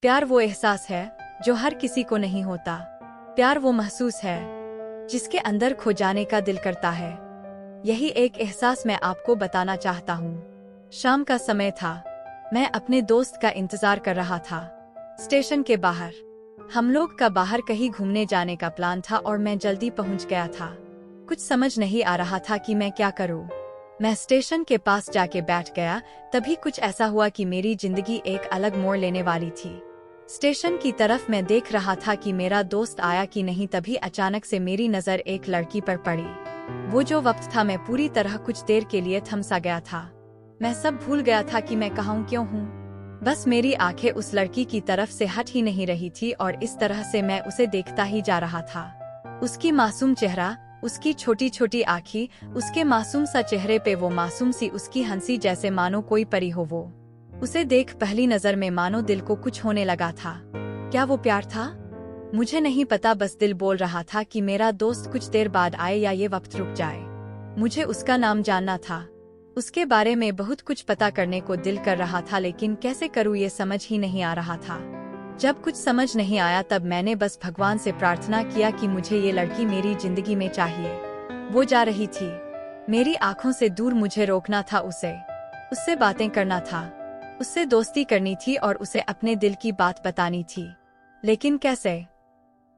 प्यार वो एहसास है जो हर किसी को नहीं होता। प्यार वो महसूस है जिसके अंदर खो जाने का दिल करता है। यही एक एहसास मैं आपको बताना चाहता हूँ। शाम का समय था। मैं अपने दोस्त का इंतजार कर रहा था स्टेशन के बाहर। हम लोग का बाहर कहीं घूमने जाने का प्लान था और मैं जल्दी पहुंच गया था। कुछ समझ नहीं आ रहा था कि मैं क्या करूं। मैं स्टेशन के पास जाके बैठ गया। तभी कुछ ऐसा हुआ कि मेरी जिंदगी एक अलग मोड़ लेने वाली थी। स्टेशन की तरफ मैं देख रहा था कि मेरा दोस्त आया कि नहीं, तभी अचानक से मेरी नजर एक लड़की पर पड़ी। वो जो वक्त था, मैं पूरी तरह कुछ देर के लिए थम सा गया था। मैं सब भूल गया था कि मैं कहाँ हूँ, क्यों हूँ। बस मेरी आंखें उस लड़की की तरफ से हट ही नहीं रही थी और इस तरह से मैं उसे देखता ही जा रहा था। उसकी मासूम चेहरा, उसकी छोटी छोटी आँखें, उसके मासूम सा चेहरे पे वो मासूम सी उसकी हंसी, जैसे मानो कोई परी हो वो। उसे देख पहली नजर में मानो दिल को कुछ होने लगा था। क्या वो प्यार था? मुझे नहीं पता, बस दिल बोल रहा था कि मेरा दोस्त कुछ देर बाद आए या ये वक्त रुक जाए। मुझे उसका नाम जानना था। उसके बारे में बहुत कुछ पता करने को दिल कर रहा था, लेकिन कैसे करूँ ये समझ ही नहीं आ रहा था। जब कुछ समझ नहीं आया तब मैंने बस भगवान से प्रार्थना किया कि मुझे ये लड़की मेरी जिंदगी में चाहिए। वो जा रही थी, मेरी आंखों से दूर। मुझे रोकना था उसे, उससे बातें करना था, उससे दोस्ती करनी थी और उसे अपने दिल की बात बतानी थी। लेकिन कैसे?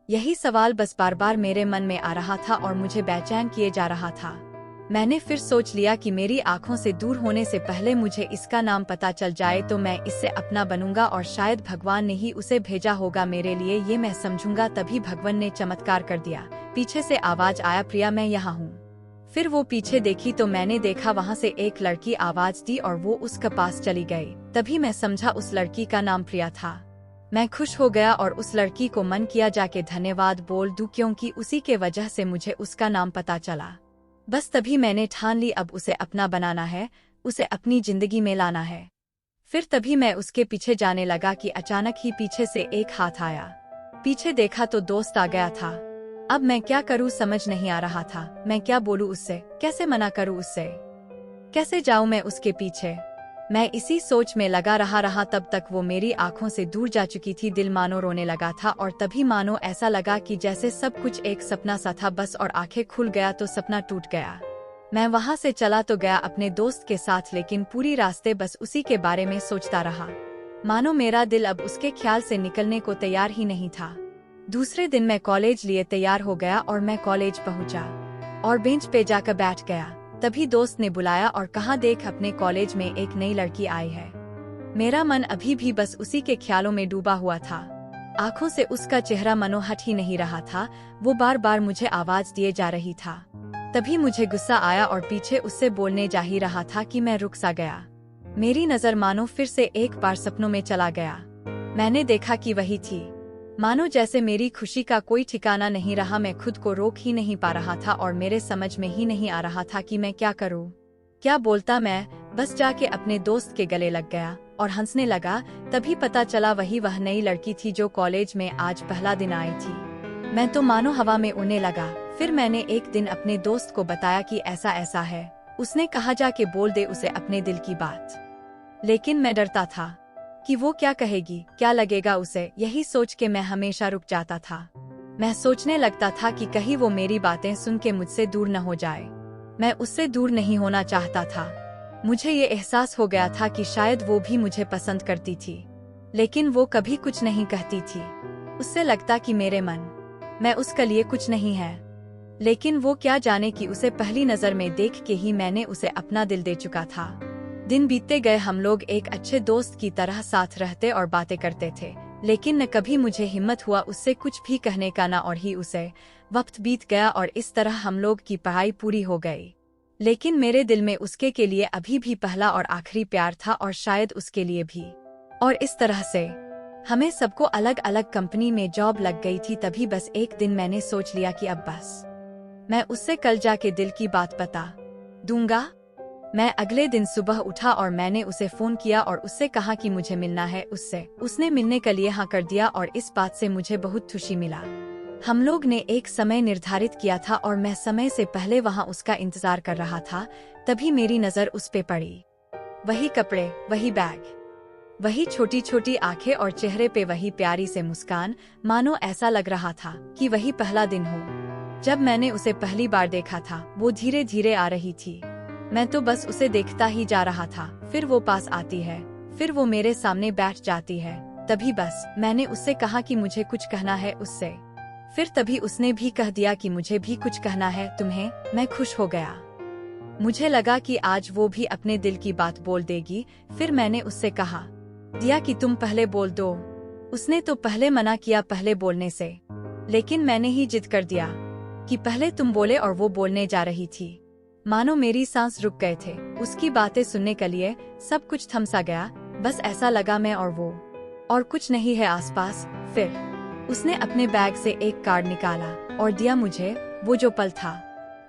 यही सवाल बस बार बार मेरे मन में आ रहा था और मुझे बेचैन किए जा रहा था। मैंने फिर सोच लिया कि मेरी आंखों से दूर होने से पहले मुझे इसका नाम पता चल जाए तो मैं इससे अपना बनूंगा और शायद भगवान ने ही उसे भेजा होगा मेरे लिए, ये मैं समझूंगा। तभी भगवान ने चमत्कार कर दिया। पीछे से आवाज आया, प्रिया मैं यहाँ हूँ। फिर वो पीछे देखी तो मैंने देखा वहाँ से एक लड़की आवाज दी और वो उसके पास चली गई। तभी मैं समझा उस लड़की का नाम प्रिया था। मैं खुश हो गया और उस लड़की को मन किया जाके धन्यवाद बोल दूं, क्योंकि उसी के वजह से मुझे उसका नाम पता चला। बस तभी मैंने ठान ली अब उसे अपना बनाना है, उसे अपनी जिंदगी में लाना है। फिर तभी मैं उसके पीछे जाने लगा कि अचानक ही पीछे से एक हाथ आया। पीछे देखा तो दोस्त आ गया था। अब मैं क्या करूं समझ नहीं आ रहा था। मैं क्या बोलूं उससे, कैसे मना करूं उससे, कैसे जाऊं मैं उसके पीछे। मैं इसी सोच में लगा रहा तब तक वो मेरी आंखों से दूर जा चुकी थी। दिल मानो रोने लगा था और तभी मानो ऐसा लगा कि जैसे सब कुछ एक सपना सा था बस, और आंखें खुल गया तो सपना टूट गया। मैं वहाँ से चला तो गया अपने दोस्त के साथ, लेकिन पूरी रास्ते बस उसी के बारे में सोचता रहा। मानो मेरा दिल अब उसके ख्याल से निकलने को तैयार ही नहीं था। दूसरे दिन मैं कॉलेज लिए तैयार हो गया और मैं कॉलेज पहुंचा और बेंच पे जाकर बैठ गया। तभी दोस्त ने बुलाया और कहा, देख अपने कॉलेज में एक नई लड़की आई है। मेरा मन अभी भी बस उसी के ख्यालों में डूबा हुआ था। आंखों से उसका चेहरा मनो हट ही नहीं रहा था। वो बार बार मुझे आवाज दिए जा रही था। तभी मुझे गुस्सा आया और पीछे उससे बोलने जा ही रहा था कि मैं रुक सा गया। मेरी नजर मानो फिर से एक बार सपनों में चला गया। मैंने देखा कि वही थी। मानो जैसे मेरी खुशी का कोई ठिकाना नहीं रहा। मैं खुद को रोक ही नहीं पा रहा था और मेरे समझ में ही नहीं आ रहा था कि मैं क्या करूं, क्या बोलता। मैं बस जाके अपने दोस्त के गले लग गया और हंसने लगा। तभी पता चला वह नई लड़की थी जो कॉलेज में आज पहला दिन आई थी। मैं तो मानो हवा में उड़ने लगा। फिर मैंने एक दिन अपने दोस्त को बताया कि ऐसा ऐसा है। उसने कहा जाके बोल दे उसे अपने दिल की बात। लेकिन मैं डरता था कि वो क्या कहेगी, क्या लगेगा उसे। यही सोच के मैं हमेशा रुक जाता था। मैं सोचने लगता था कि कहीं वो मेरी बातें सुन के मुझसे दूर न हो जाए। मैं उससे दूर नहीं होना चाहता था। मुझे ये एहसास हो गया था कि शायद वो भी मुझे पसंद करती थी, लेकिन वो कभी कुछ नहीं कहती थी। उससे लगता कि मेरे मन मैं उसके लिए कुछ नहीं है। लेकिन वो क्या जाने कि उसे पहली नजर में देख के ही मैंने उसे अपना दिल दे चुका था। दिन बीतते गए, हम लोग एक अच्छे दोस्त की तरह साथ रहते और बातें करते थे, लेकिन न कभी मुझे हिम्मत हुआ उससे कुछ भी कहने का, ना और ही उसे। वक्त बीत गया और इस तरह हम लोग की पढ़ाई पूरी हो गई। लेकिन मेरे दिल में उसके के लिए अभी भी पहला और आखिरी प्यार था और शायद उसके लिए भी। और इस तरह से हमें सबको अलग अलग कंपनी में जॉब लग गई थी। तभी बस एक दिन मैंने सोच लिया कि अब बस मैं उससे कल जाके दिल की बात बता दूंगा। मैं अगले दिन सुबह उठा और मैंने उसे फोन किया और उससे कहा कि मुझे मिलना है उससे। उसने मिलने के लिए हाँ कर दिया और इस बात से मुझे बहुत खुशी मिला। हम लोग ने एक समय निर्धारित किया था और मैं समय से पहले वहाँ उसका इंतजार कर रहा था। तभी मेरी नजर उस पे पड़ी। वही कपड़े, वही बैग, वही छोटी छोटी आंखें और चेहरे पे वही प्यारी से मुस्कान, मानो ऐसा लग रहा था कि वही पहला दिन हो जब मैंने उसे पहली बार देखा था। वो धीरे धीरे आ रही थी, मैं तो बस उसे देखता ही जा रहा था। फिर वो पास आती है, फिर वो मेरे सामने बैठ जाती है। तभी बस मैंने उससे कहा कि मुझे कुछ कहना है उससे। फिर तभी उसने भी कह दिया कि मुझे भी कुछ कहना है तुम्हें। मैं खुश हो गया, मुझे लगा कि आज वो भी अपने दिल की बात बोल देगी। फिर मैंने उससे कहा दिया कि तुम पहले बोल दो। उसने तो पहले मना किया पहले बोलने से, लेकिन मैंने ही जिद कर दिया कि पहले तुम बोले और वो बोलने जा रही थी। मानो मेरी सांस रुक गए थे उसकी बातें सुनने के लिए। सब कुछ थम सा गया, बस ऐसा लगा मैं और वो और कुछ नहीं है आसपास। फिर उसने अपने बैग से एक कार्ड निकाला और दिया मुझे। वो जो पल था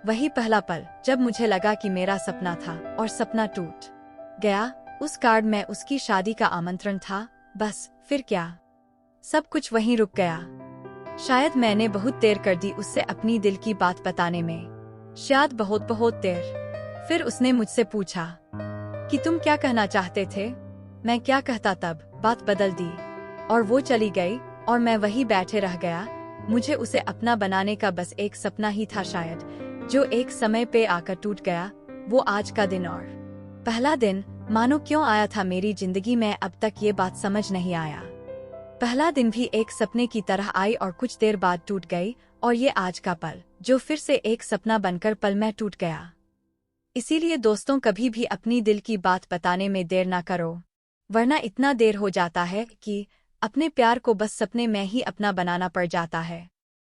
वही पहला पल जब मुझे लगा कि मेरा सपना था और सपना टूट गया। उस कार्ड में उसकी शादी का आमंत्रण था। बस फिर क्या, सब कुछ वहीं रुक गया। शायद मैंने बहुत देर कर दी उससे अपनी दिल की बात बताने में, शायद बहुत बहुत देर। फिर उसने मुझसे पूछा कि तुम क्या कहना चाहते थे। मैं क्या कहता, तब बात बदल दी और वो चली गई और मैं वहीं बैठे रह गया। मुझे उसे अपना बनाने का बस एक सपना ही था शायद, जो एक समय पे आकर टूट गया। वो आज का दिन और पहला दिन मानो क्यों आया था मेरी जिंदगी में, अब तक ये बात समझ नहीं आया। पहला दिन भी एक सपने की तरह आई और कुछ देर बाद टूट गई, और ये आज का पल जो फिर से एक सपना बनकर पल में टूट गया। इसीलिए दोस्तों, कभी भी अपनी दिल की बात बताने में देर ना करो, वरना इतना देर हो जाता है कि अपने प्यार को बस सपने में ही अपना बनाना पड़ जाता है।